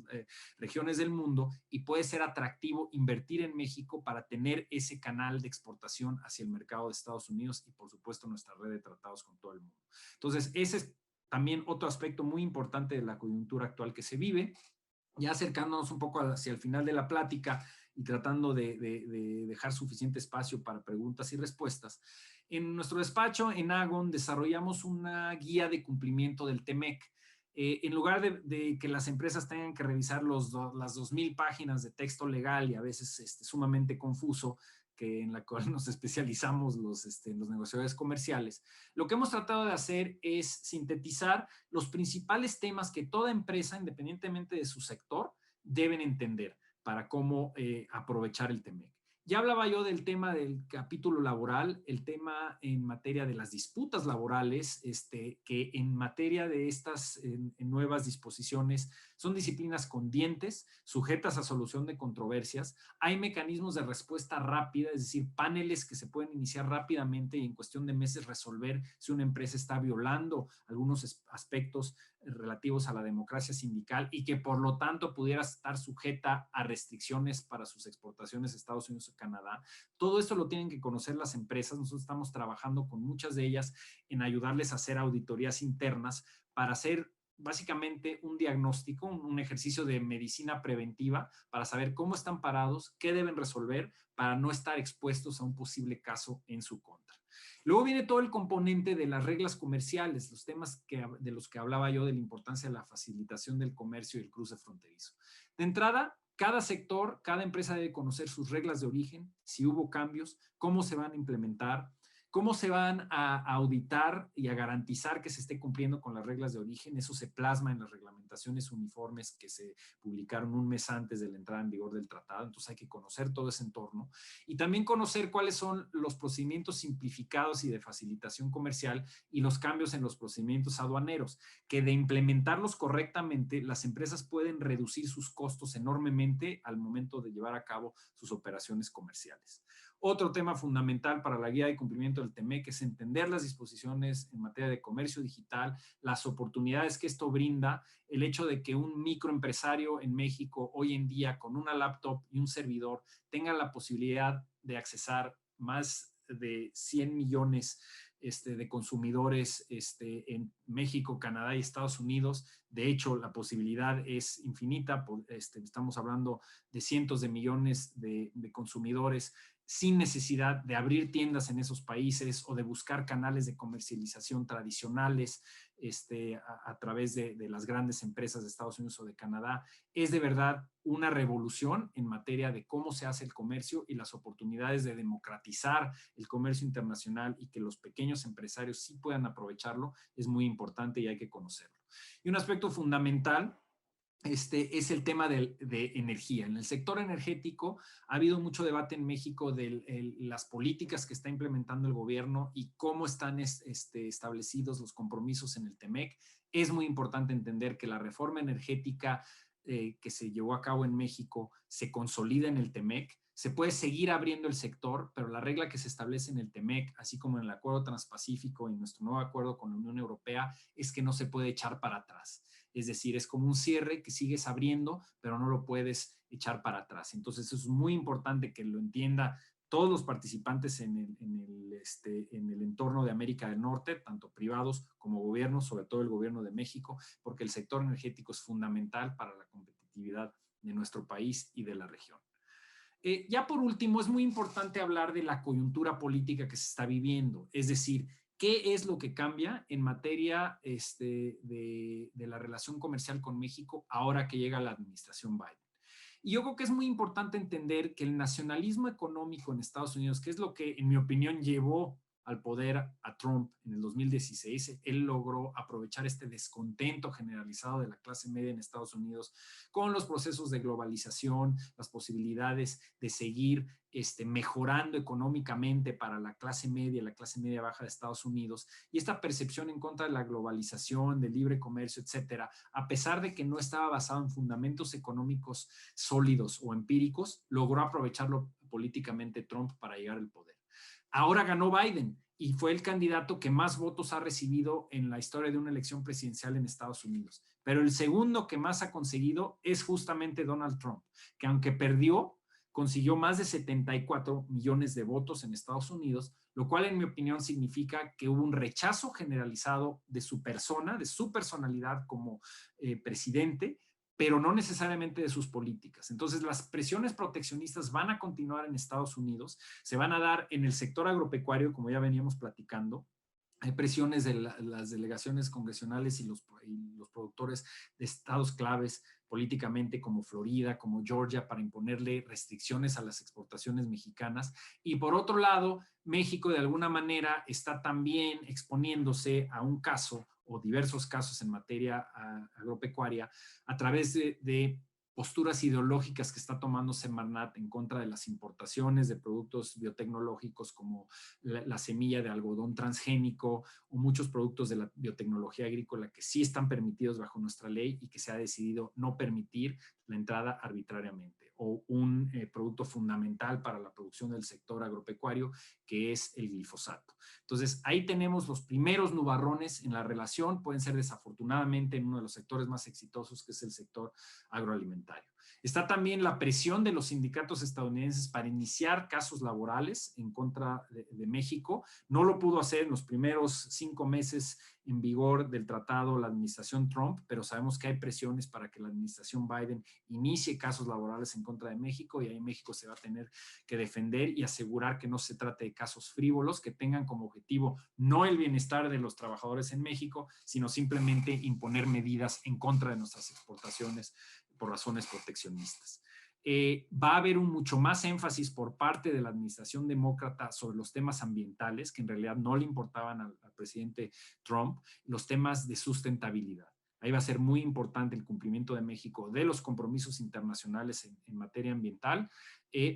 regiones del mundo, y puede ser atractivo invertir en México para tener ese canal de exportación hacia el mercado de Estados Unidos y por supuesto nuestra red de tratados con todo el mundo. Entonces ese es también otro aspecto muy importante de la coyuntura actual que se vive. Ya acercándonos un poco hacia el final de la plática y tratando de dejar suficiente espacio para preguntas y respuestas, en nuestro despacho en Agon desarrollamos una guía de cumplimiento del TEMEC. En lugar de que las empresas tengan que revisar las 2,000 páginas de texto legal y a veces sumamente confuso, en la cual nos especializamos los negociadores comerciales, lo que hemos tratado de hacer es sintetizar los principales temas que toda empresa, independientemente de su sector, deben entender para cómo aprovechar el TEMEC. Ya hablaba yo del tema del capítulo laboral, el tema en materia de las disputas laborales, que en materia de estas en nuevas disposiciones son disciplinas con dientes, sujetas a solución de controversias. Hay mecanismos de respuesta rápida, es decir, paneles que se pueden iniciar rápidamente y en cuestión de meses resolver si una empresa está violando algunos aspectos relativos a la democracia sindical y que por lo tanto pudiera estar sujeta a restricciones para sus exportaciones a Estados Unidos o Canadá. Todo esto lo tienen que conocer las empresas. Nosotros estamos trabajando con muchas de ellas en ayudarles a hacer auditorías internas para hacer básicamente un diagnóstico, un ejercicio de medicina preventiva para saber cómo están parados, qué deben resolver para no estar expuestos a un posible caso en su contra. Luego viene todo el componente de las reglas comerciales, los temas de los que hablaba yo, de la importancia de la facilitación del comercio y el cruce fronterizo. De entrada, cada sector, cada empresa debe conocer sus reglas de origen, si hubo cambios, cómo se van a implementar, cómo se van a auditar y a garantizar que se esté cumpliendo con las reglas de origen. Eso se plasma en las reglamentaciones uniformes que se publicaron un mes antes de la entrada en vigor del tratado. Entonces hay que conocer todo ese entorno y también conocer cuáles son los procedimientos simplificados y de facilitación comercial y los cambios en los procedimientos aduaneros, que de implementarlos correctamente, las empresas pueden reducir sus costos enormemente al momento de llevar a cabo sus operaciones comerciales. Otro tema fundamental para la guía de cumplimiento del TEMEC es entender las disposiciones en materia de comercio digital, las oportunidades que esto brinda, el hecho de que un microempresario en México hoy en día con una laptop y un servidor tenga la posibilidad de accesar más de 100 millones de consumidores en México, Canadá y Estados Unidos. De hecho, la posibilidad es infinita. Estamos hablando de cientos de millones de consumidores sin necesidad de abrir tiendas en esos países o de buscar canales de comercialización tradicionales a través de las grandes empresas de Estados Unidos o de Canadá. Es de verdad una revolución en materia de cómo se hace el comercio y las oportunidades de democratizar el comercio internacional y que los pequeños empresarios sí puedan aprovecharlo. Es muy importante y hay que conocerlo. Y un aspecto fundamental es el tema de energía. En el sector energético ha habido mucho debate en México de las políticas que está implementando el gobierno y cómo están establecidos los compromisos en el TEMEC. Es muy importante entender que la reforma energética que se llevó a cabo en México se consolida en el TEMEC. Se puede seguir abriendo el sector, pero la regla que se establece en el TEMEC, así como en el Acuerdo Transpacífico y nuestro nuevo acuerdo con la Unión Europea, es que no se puede echar para atrás. Es decir, es como un cierre que sigues abriendo, pero no lo puedes echar para atrás. Entonces, eso es muy importante que lo entienda todos los participantes en el entorno de América del Norte, tanto privados como gobiernos, sobre todo el gobierno de México, porque el sector energético es fundamental para la competitividad de nuestro país y de la región. Ya por último, es muy importante hablar de la coyuntura política que se está viviendo, es decir, ¿qué es lo que cambia en materia de la relación comercial con México ahora que llega la administración Biden? Y yo creo que es muy importante entender que el nacionalismo económico en Estados Unidos, que es lo que en mi opinión llevó al poder a Trump en el 2016, él logró aprovechar este descontento generalizado de la clase media en Estados Unidos con los procesos de globalización, las posibilidades de seguir mejorando económicamente para la clase media baja de Estados Unidos, y esta percepción en contra de la globalización, del libre comercio, etcétera, a pesar de que no estaba basado en fundamentos económicos sólidos o empíricos, logró aprovecharlo políticamente Trump para llegar al poder. Ahora ganó Biden y fue el candidato que más votos ha recibido en la historia de una elección presidencial en Estados Unidos. Pero el segundo que más ha conseguido es justamente Donald Trump, que aunque perdió, consiguió más de 74 millones de votos en Estados Unidos, lo cual en mi opinión significa que hubo un rechazo generalizado de su persona, de su personalidad como presidente, pero no necesariamente de sus políticas. Entonces, las presiones proteccionistas van a continuar en Estados Unidos, se van a dar en el sector agropecuario, como ya veníamos platicando. Hay presiones de las delegaciones congresionales y los productores de estados claves políticamente como Florida, como Georgia, para imponerle restricciones a las exportaciones mexicanas. Y por otro lado, México de alguna manera está también exponiéndose a un caso o diversos casos en materia agropecuaria a través de posturas ideológicas que está tomando Semarnat en contra de las importaciones de productos biotecnológicos como la semilla de algodón transgénico o muchos productos de la biotecnología agrícola que sí están permitidos bajo nuestra ley y que se ha decidido no permitir la entrada arbitrariamente, o un producto fundamental para la producción del sector agropecuario que es el glifosato. Entonces, ahí tenemos los primeros nubarrones en la relación, pueden ser desafortunadamente en uno de los sectores más exitosos que es el sector agroalimentario. Está también la presión de los sindicatos estadounidenses para iniciar casos laborales en contra de México. No lo pudo hacer en los primeros 5 meses en vigor del tratado la administración Trump, pero sabemos que hay presiones para que la administración Biden inicie casos laborales en contra de México y ahí México se va a tener que defender y asegurar que no se trate de casos frívolos que tengan como objetivo no el bienestar de los trabajadores en México, sino simplemente imponer medidas en contra de nuestras exportaciones por razones proteccionistas. Va a haber un mucho más énfasis por parte de la administración demócrata sobre los temas ambientales, que en realidad no le importaban al presidente Trump, los temas de sustentabilidad. Ahí va a ser muy importante el cumplimiento de México de los compromisos internacionales en materia ambiental,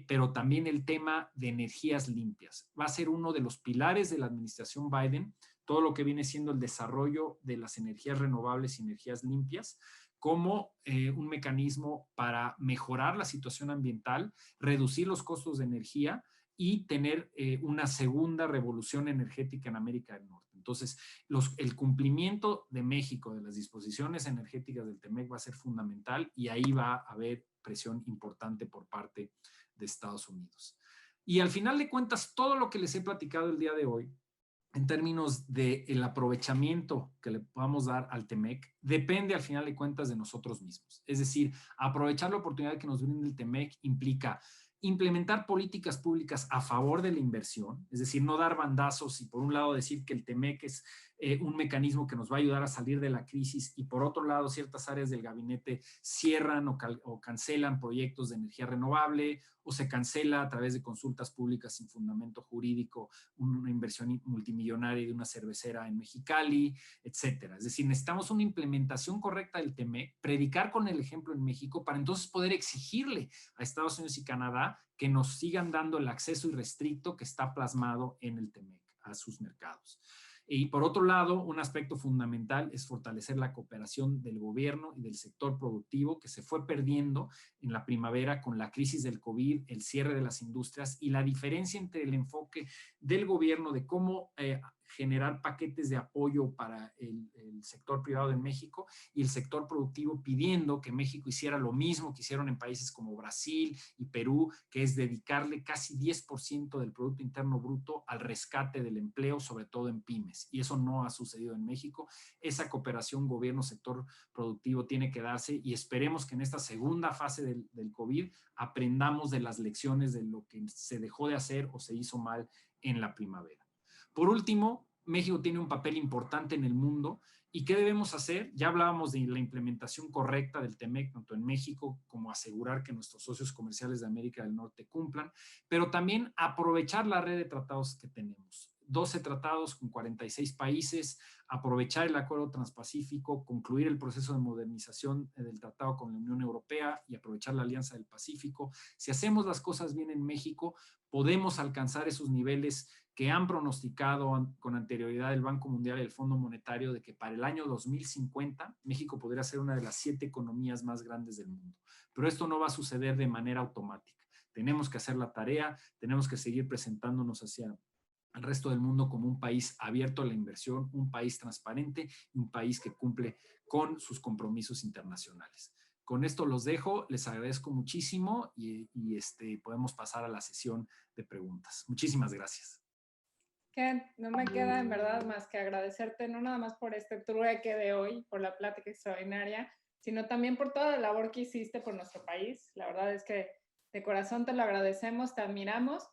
pero también el tema de energías limpias. Va a ser uno de los pilares de la administración Biden, todo lo que viene siendo el desarrollo de las energías renovables y energías limpias, como un mecanismo para mejorar la situación ambiental, reducir los costos de energía y tener una segunda revolución energética en América del Norte. Entonces, el cumplimiento de México de las disposiciones energéticas del TEMEC va a ser fundamental y ahí va a haber presión importante por parte de Estados Unidos. Y al final de cuentas, todo lo que les he platicado el día de hoy, en términos del aprovechamiento que le podamos dar al TEMEC, depende al final de cuentas de nosotros mismos. Es decir, aprovechar la oportunidad que nos brinda el TEMEC implica implementar políticas públicas a favor de la inversión, es decir, no dar bandazos y por un lado decir que el TEMEC es un mecanismo que nos va a ayudar a salir de la crisis y por otro lado ciertas áreas del gabinete cierran o cancelan proyectos de energía renovable o se cancela a través de consultas públicas sin fundamento jurídico una inversión multimillonaria de una cervecera en Mexicali, etcétera. Es decir, necesitamos una implementación correcta del TEMEC, predicar con el ejemplo en México para entonces poder exigirle a Estados Unidos y Canadá que nos sigan dando el acceso irrestricto que está plasmado en el TEMEC a sus mercados. Y por otro lado, un aspecto fundamental es fortalecer la cooperación del gobierno y del sector productivo que se fue perdiendo en la primavera con la crisis del COVID, el cierre de las industrias y la diferencia entre el enfoque del gobierno de cómo generar paquetes de apoyo para el sector privado de México y el sector productivo pidiendo que México hiciera lo mismo que hicieron en países como Brasil y Perú, que es dedicarle casi 10% del Producto Interno Bruto al rescate del empleo, sobre todo en pymes. Y eso no ha sucedido en México. Esa cooperación gobierno-sector productivo tiene que darse y esperemos que en esta segunda fase del COVID aprendamos de las lecciones de lo que se dejó de hacer o se hizo mal en la primavera. Por último, México tiene un papel importante en el mundo. ¿Y qué debemos hacer? Ya hablábamos de la implementación correcta del TEMEC, tanto en México como asegurar que nuestros socios comerciales de América del Norte cumplan, pero también aprovechar la red de tratados que tenemos. 12 tratados con 46 países, aprovechar el Acuerdo Transpacífico, concluir el proceso de modernización del tratado con la Unión Europea y aprovechar la Alianza del Pacífico. Si hacemos las cosas bien en México, podemos alcanzar esos niveles que han pronosticado con anterioridad el Banco Mundial y el Fondo Monetario de que para el año 2050 México podría ser una de las 7 economías más grandes del mundo. Pero esto no va a suceder de manera automática. Tenemos que hacer la tarea, tenemos que seguir presentándonos hacia el resto del mundo como un país abierto a la inversión, un país transparente y un país que cumple con sus compromisos internacionales. Con esto los dejo, les agradezco muchísimo y podemos pasar a la sesión de preguntas. Muchísimas gracias. Ken, no me queda en verdad más que agradecerte, no nada más por este trueque de hoy, por la plática extraordinaria, sino también por toda la labor que hiciste por nuestro país. La verdad es que de corazón te lo agradecemos, te admiramos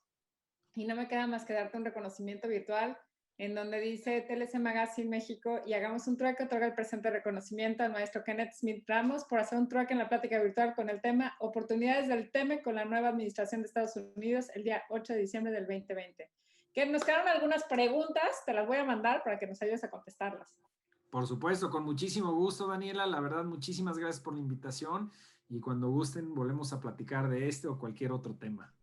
y no me queda más que darte un reconocimiento virtual en donde dice TLC Magazine México y hagamos un trueque, otorga el presente reconocimiento al maestro Kenneth Smith Ramos por hacer un trueque en la plática virtual con el tema Oportunidades del TEMEC con la nueva administración de Estados Unidos el día 8 de diciembre del 2020. Que nos quedaron algunas preguntas, te las voy a mandar para que nos ayudes a contestarlas. Por supuesto, con muchísimo gusto, Daniela. La verdad, muchísimas gracias por la invitación y cuando gusten volvemos a platicar de este o cualquier otro tema.